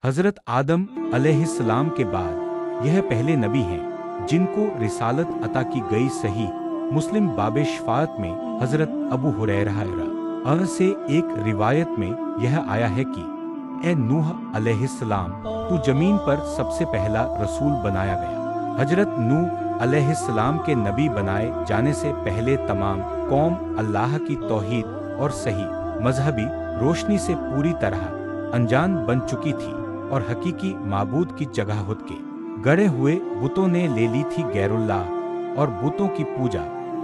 हजरत आदम अलैहिस्सलाम के बाद यह पहले नबी हैं जिनको रिसालत अता की गई। सही मुस्लिम बाब शफाअत में हजरत अबू हुरैरा से एक रिवायत में यह आया है कि ए नूह अलैहिस्सलाम, तू जमीन पर सबसे पहला रसूल बनाया गया। हजरत नूह अलैहिस्सलाम के नबी बनाए जाने से पहले तमाम कौम अल्लाह की तौहीद और सही मजहबी रोशनी से पूरी तरह अनजान बन चुकी थी और हकीकी माबूद की जगह खुद के गड़े हुए बुतों ने ले ली थी गैरुल्लाह और बुतों की पूजा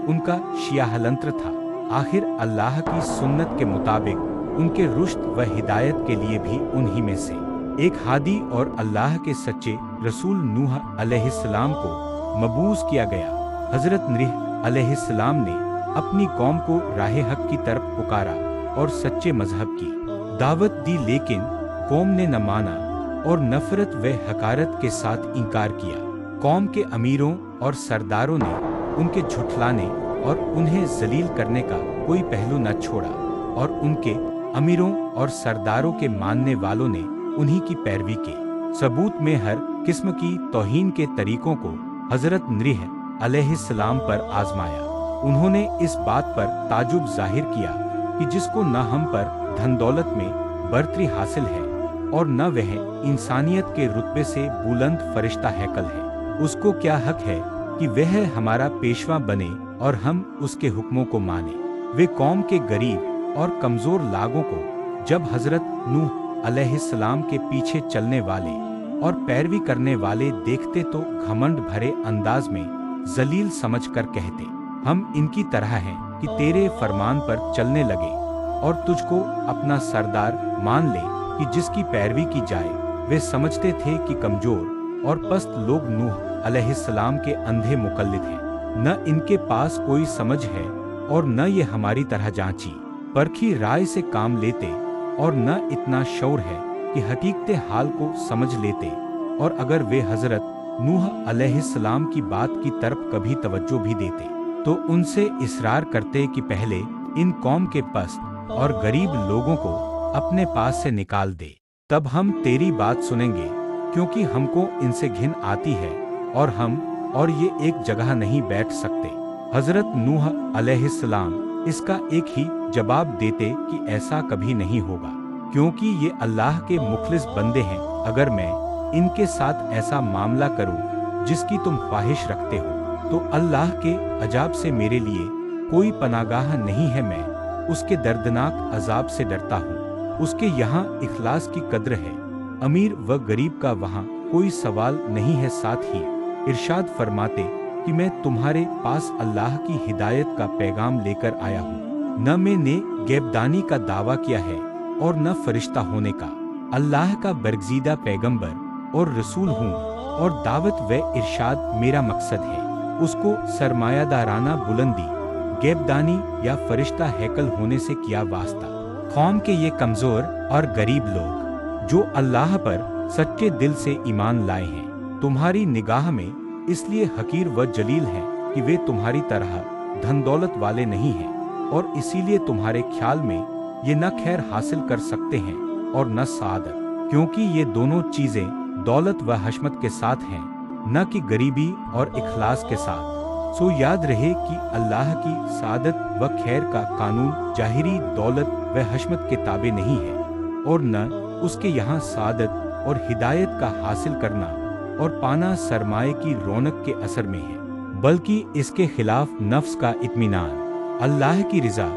उनका शियाहलंत्र था। आखिर अल्लाह की सुन्नत के मुताबिक उनके रुश्द व हिदायत के लिए भी उन्हीं में से एक हादी और अल्लाह के सच्चे रसूल नूह अलैहिस्सलाम को मबूस किया गया। हजरत नूह अलैहिस्सलाम ने अपनी कौम को राह हक की तरफ पुकारा और सच्चे मजहब की दावत दी, लेकिन कौम ने न माना और नफरत व हकारत के साथ इनकार किया। कौम के अमीरों और सरदारों ने उनके झुठलाने और उन्हें जलील करने का कोई पहलू न छोड़ा और उनके अमीरों और सरदारों के मानने वालों ने उन्हीं की पैरवी के सबूत में हर किस्म की तौहीन के तरीकों को हजरत नूह अलैहिस्सलाम पर आजमाया। उन्होंने इस बात पर ताजुब जाहिर किया कि जिसको न हम पर धन दौलत में बर्तरी हासिल है और न वह इंसानियत के रुतबे से बुलंद फरिश्ता हैकल है, उसको क्या हक है कि वह हमारा पेशवा बने और हम उसके हुक्मों को माने। वे कौम के गरीब और कमजोर लागों को जब हजरत नूह अलैहिस्सलाम के पीछे चलने वाले और पैरवी करने वाले देखते तो घमंड भरे अंदाज में जलील समझकर कहते, हम इनकी तरह हैं कि तेरे फरमान पर चलने लगे और तुझको अपना सरदार मान ले कि जिसकी पैरवी की जाए। वे समझते थे कि कमजोर और पस्त लोग नूह अलैहिस्सलाम के अंधे मुकल्लिद हैं, न इनके पास कोई समझ है और न ये हमारी तरह जांची परखी राय से काम लेते और न इतना शौर है कि हकीकते हाल को समझ लेते। और अगर वे हजरत नूह अलैहिस्सलाम की बात की तरफ कभी तवज्जो भी देते तो उनसे इसरार करते कि पहले इन कौम के पस्त और गरीब लोगों को अपने पास से निकाल दे, तब हम तेरी बात सुनेंगे, क्योंकि हमको इनसे घिन आती है और हम और ये एक जगह नहीं बैठ सकते। हजरत नूह अलैहिस्सलाम इसका एक ही जवाब देते कि ऐसा कभी नहीं होगा, क्योंकि ये अल्लाह के मुखलिस बंदे हैं। अगर मैं इनके साथ ऐसा मामला करूं जिसकी तुम ख्वाहिश रखते हो तो अल्लाह के अजाब से मेरे लिए कोई पनागाह नहीं है। मैं उसके दर्दनाक अजाब से डरता हूँ। उसके यहाँ इखलास की कद्र है, अमीर व गरीब का वहाँ कोई सवाल नहीं है। साथ ही इरशाद फरमाते कि मैं तुम्हारे पास अल्लाह की हिदायत का पैगाम लेकर आया हूँ, न मैंने गैबदानी का दावा किया है और न फरिश्ता होने का। अल्लाह का बरगजीदा पैगंबर और रसूल हूँ और दावत व इरशाद मेरा मकसद है। उसको सरमायादाराना बुलंदी, गैबदानी या फरिश्ता हैकल होने से क्या वास्ता। कौम के ये कमजोर और गरीब लोग जो अल्लाह पर सच्चे दिल से ईमान लाए हैं, तुम्हारी निगाह में इसलिए हकीर व जलील हैं कि वे तुम्हारी तरह धन दौलत वाले नहीं हैं और इसीलिए तुम्हारे ख्याल में ये न खैर हासिल कर सकते हैं और न सादत, क्योंकि ये दोनों चीजें दौलत व हशमत के साथ हैं, न कि गरीबी और इखलास के साथ। सो याद रहे कि अल्लाह की सादत व खैर का कानून जाहिरी दौलत व हशमत के ताबे नहीं है और न उसके यहाँ सादत और हिदायत का हासिल करना और पाना सरमाए की रौनक के असर में है, बल्कि इसके खिलाफ नफ्स का इत्मीनान, अल्लाह की रिजा,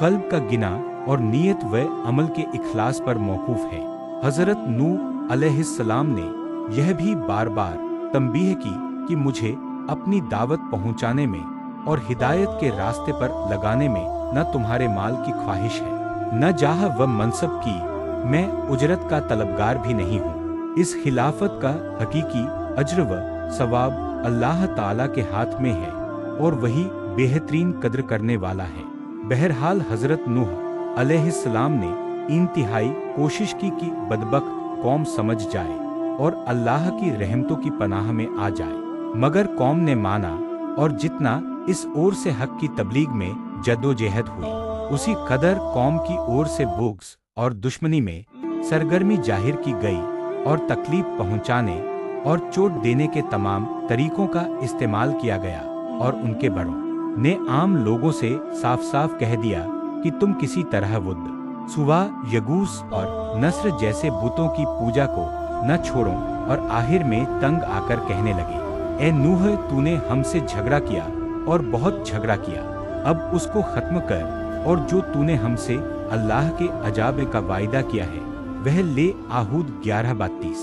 कल्ब का गिना और नीयत व अमल के इखलास पर मौकूफ है। हजरत नूह अलैहिस्सलाम ने यह भी बार बार तंबीह की कि मुझे अपनी दावत पहुंचाने में और हिदायत के रास्ते पर लगाने में न तुम्हारे माल की ख्वाहिश है, न जाह व मनसब की। मैं उजरत का तलबगार भी नहीं हूँ। इस खिलाफत का हकीकी अज्र व सवाब अल्लाह ताला के हाथ में है और वही बेहतरीन कद्र करने वाला है। बहरहाल हजरत नूह अलैहिस्सलाम ने इंतहाई कोशिश की कि बदबख्त कौम समझ जाए और अल्लाह की रहमतों की पनाह में आ जाए, मगर कौम ने माना और जितना इस ओर से हक की तबलीग में जद्दोजहद हुई, उसी कदर कौम की ओर से बुग़्ज़ और दुश्मनी में सरगर्मी जाहिर की गई और तकलीफ पहुंचाने और चोट देने के तमाम तरीकों का इस्तेमाल किया गया और उनके बड़ों ने आम लोगों से साफ साफ कह दिया कि तुम किसी तरह वुद्द, सुवा, यगूस और नस्र जैसे बुतों की पूजा को न छोड़ो और आखिर में तंग आकर कहने लगे, ए नूह, तूने हमसे झगड़ा किया और बहुत झगड़ा किया, अब उसको खत्म कर और जो तूने हमसे अल्लाह के अजाब का वायदा किया है वह ले। आहूद 11:32।